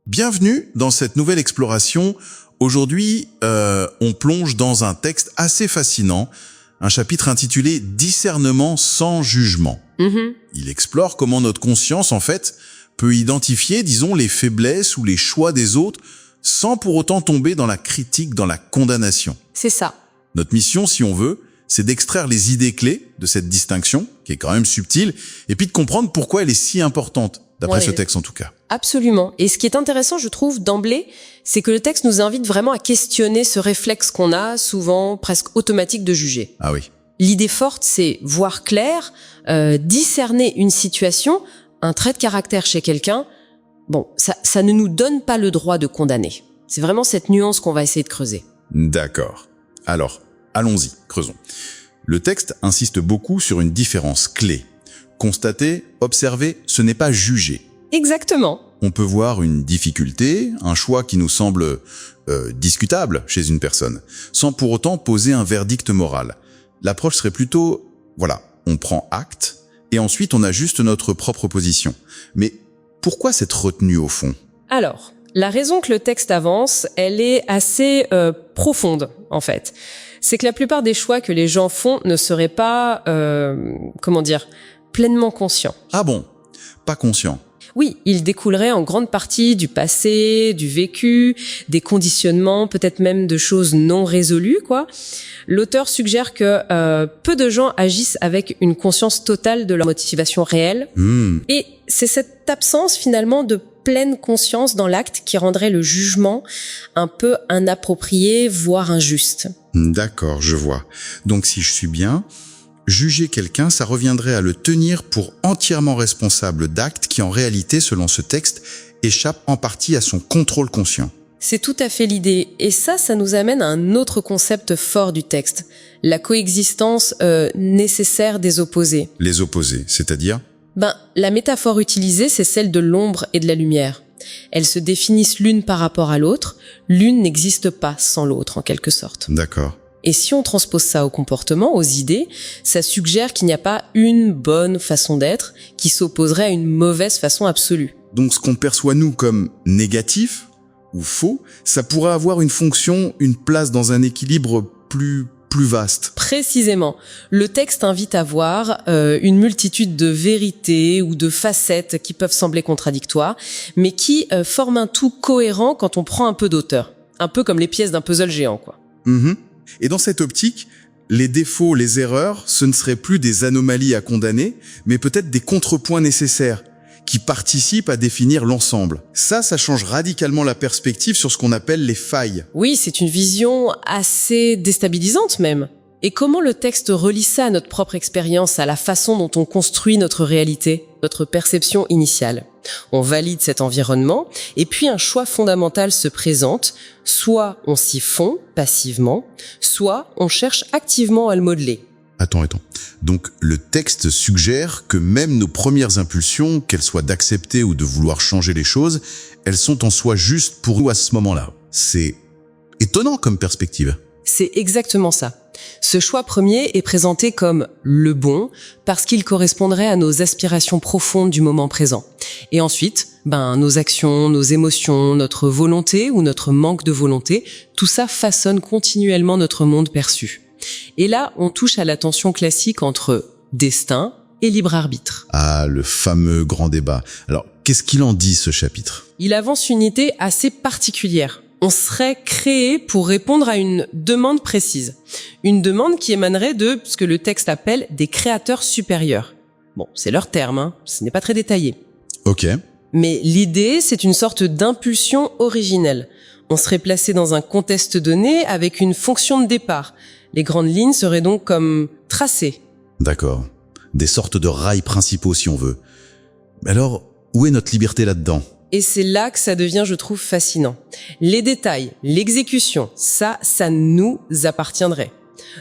Bienvenue dans cette nouvelle exploration. Aujourd'hui, on plonge dans un texte assez fascinant, un chapitre intitulé « Discernement sans jugement ». Il explore comment notre conscience, en fait, peut identifier, disons, les faiblesses ou les choix des autres sans pour autant tomber dans la critique, dans la condamnation. C'est ça. Notre mission, si on veut, c'est d'extraire les idées clés de cette distinction, qui est quand même subtile, et puis de comprendre pourquoi elle est si importante, d'après ce texte en tout cas. Absolument. Et ce qui est intéressant, je trouve, d'emblée, c'est que le texte nous invite vraiment à questionner ce réflexe qu'on a, souvent presque automatique, de juger. Ah oui. L'idée forte, c'est voir clair, discerner une situation, un trait de caractère chez quelqu'un. Bon, ça ne nous donne pas le droit de condamner. C'est vraiment cette nuance qu'on va essayer de creuser. D'accord. Alors, allons-y, creusons. Le texte insiste beaucoup sur une différence clé. Constater, observer, ce n'est pas juger. Exactement. On peut voir une difficulté, un choix qui nous semble discutable chez une personne, sans pour autant poser un verdict moral. L'approche serait plutôt, voilà, on prend acte, et ensuite on ajuste notre propre position. Mais pourquoi cette retenue au fond ? Alors, la raison que le texte avance, elle est assez profonde, en fait. C'est que la plupart des choix que les gens font ne seraient pas, pleinement conscients. Ah bon ? Pas conscient. Oui, ils découleraient en grande partie du passé, du vécu, des conditionnements, peut-être même de choses non résolues, quoi. L'auteur suggère que peu de gens agissent avec une conscience totale de leur motivation réelle. Et c'est cette absence, finalement, de pleine conscience dans l'acte qui rendrait le jugement un peu inapproprié, voire injuste. D'accord, je vois. Donc si je suis bien, juger quelqu'un, ça reviendrait à le tenir pour entièrement responsable d'actes qui, en réalité, selon ce texte, échappent en partie à son contrôle conscient. C'est tout à fait l'idée. Et ça nous amène à un autre concept fort du texte. La coexistence nécessaire des opposés. Les opposés, c'est-à-dire ? La métaphore utilisée, c'est celle de l'ombre et de la lumière. Elles se définissent l'une par rapport à l'autre. L'une n'existe pas sans l'autre, en quelque sorte. D'accord. Et si on transpose ça au comportement, aux idées, ça suggère qu'il n'y a pas une bonne façon d'être qui s'opposerait à une mauvaise façon absolue. Donc ce qu'on perçoit nous comme négatif ou faux, ça pourrait avoir une fonction, une place dans un équilibre plus vaste. Précisément. Le texte invite à voir une multitude de vérités ou de facettes qui peuvent sembler contradictoires, mais qui forment un tout cohérent quand on prend un peu d'auteur. Un peu comme les pièces d'un puzzle géant, quoi. Et dans cette optique, les défauts, les erreurs, ce ne seraient plus des anomalies à condamner, mais peut-être des contrepoints nécessaires, qui participent à définir l'ensemble. Ça change radicalement la perspective sur ce qu'on appelle les failles. Oui, c'est une vision assez déstabilisante même. Et comment le texte relie ça à notre propre expérience, à la façon dont on construit notre réalité, notre perception initiale ? On valide cet environnement, et puis un choix fondamental se présente. Soit on s'y fond, passivement, soit on cherche activement à le modeler. Attends. Donc, le texte suggère que même nos premières impulsions, qu'elles soient d'accepter ou de vouloir changer les choses, elles sont en soi justes pour nous à ce moment-là. C'est étonnant comme perspective. C'est exactement ça. Ce choix premier est présenté comme le bon parce qu'il correspondrait à nos aspirations profondes du moment présent. Et ensuite, nos actions, nos émotions, notre volonté ou notre manque de volonté, tout ça façonne continuellement notre monde perçu. Et là, on touche à la tension classique entre destin et libre arbitre. Ah, le fameux grand débat. Alors, qu'est-ce qu'il en dit, ce chapitre ? Il avance une idée assez particulière. On serait créé pour répondre à une demande précise. Une demande qui émanerait de ce que le texte appelle des créateurs supérieurs. Bon, c'est leur terme, ce n'est pas très détaillé. Ok. Mais l'idée, c'est une sorte d'impulsion originelle. On serait placé dans un contexte donné avec une fonction de départ. Les grandes lignes seraient donc comme tracées. D'accord. Des sortes de rails principaux, si on veut. Mais alors, où est notre liberté là-dedans ? Et c'est là que ça devient, je trouve, fascinant. Les détails, l'exécution, ça nous appartiendrait.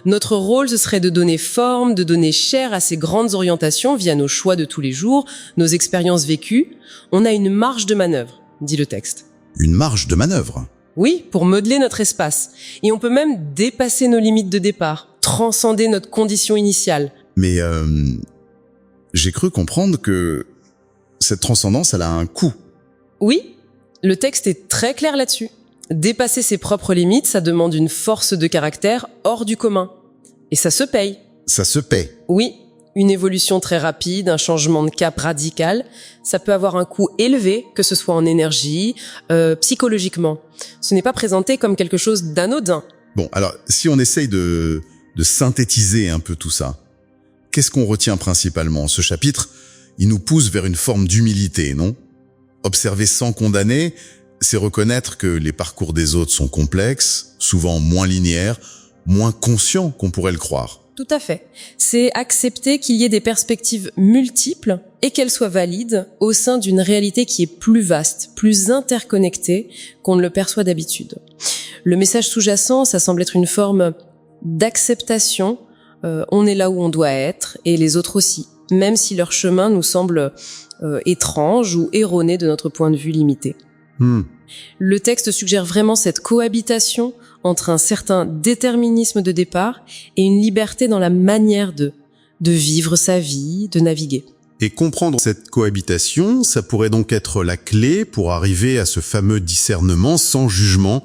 Notre rôle, ce serait de donner forme, de donner chair à ces grandes orientations via nos choix de tous les jours, nos expériences vécues. On a une marge de manœuvre, dit le texte. Une marge de manœuvre ? Oui, pour modeler notre espace. Et on peut même dépasser nos limites de départ, transcender notre condition initiale. Mais j'ai cru comprendre que cette transcendance, elle a un coût. Oui, Le texte est très clair là-dessus. Dépasser ses propres limites, ça demande une force de caractère hors du commun. Et ça se paye. Ça se paie. Oui, une évolution très rapide, un changement de cap radical, ça peut avoir un coût élevé, que ce soit en énergie, psychologiquement. Ce n'est pas présenté comme quelque chose d'anodin. Bon, alors, si on essaye de synthétiser un peu tout ça, qu'est-ce qu'on retient principalement? Ce chapitre, il nous pousse vers une forme d'humilité, non? Observer sans condamner, c'est reconnaître que les parcours des autres sont complexes, souvent moins linéaires, moins conscients qu'on pourrait le croire. Tout à fait. C'est accepter qu'il y ait des perspectives multiples et qu'elles soient valides au sein d'une réalité qui est plus vaste, plus interconnectée qu'on ne le perçoit d'habitude. Le message sous-jacent, ça semble être une forme d'acceptation. On est là où on doit être et les autres aussi, même si leur chemin nous semble étrange ou erroné de notre point de vue limité. Le texte suggère vraiment cette cohabitation entre un certain déterminisme de départ et une liberté dans la manière de vivre sa vie, de naviguer. Et comprendre cette cohabitation, ça pourrait donc être la clé pour arriver à ce fameux discernement sans jugement,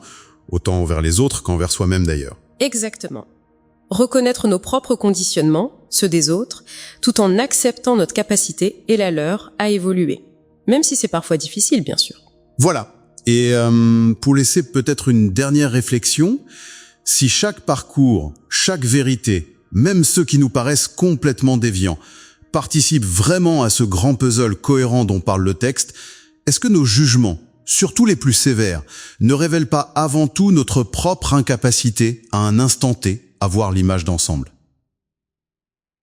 autant envers les autres qu'envers soi-même d'ailleurs. Exactement. Reconnaître nos propres conditionnements, ceux des autres, tout en acceptant notre capacité et la leur à évoluer. Même si c'est parfois difficile, bien sûr. Voilà. Et pour laisser peut-être une dernière réflexion, si chaque parcours, chaque vérité, même ceux qui nous paraissent complètement déviants, participent vraiment à ce grand puzzle cohérent dont parle le texte, est-ce que nos jugements, surtout les plus sévères, ne révèlent pas avant tout notre propre incapacité à un instant T à voir l'image d'ensemble?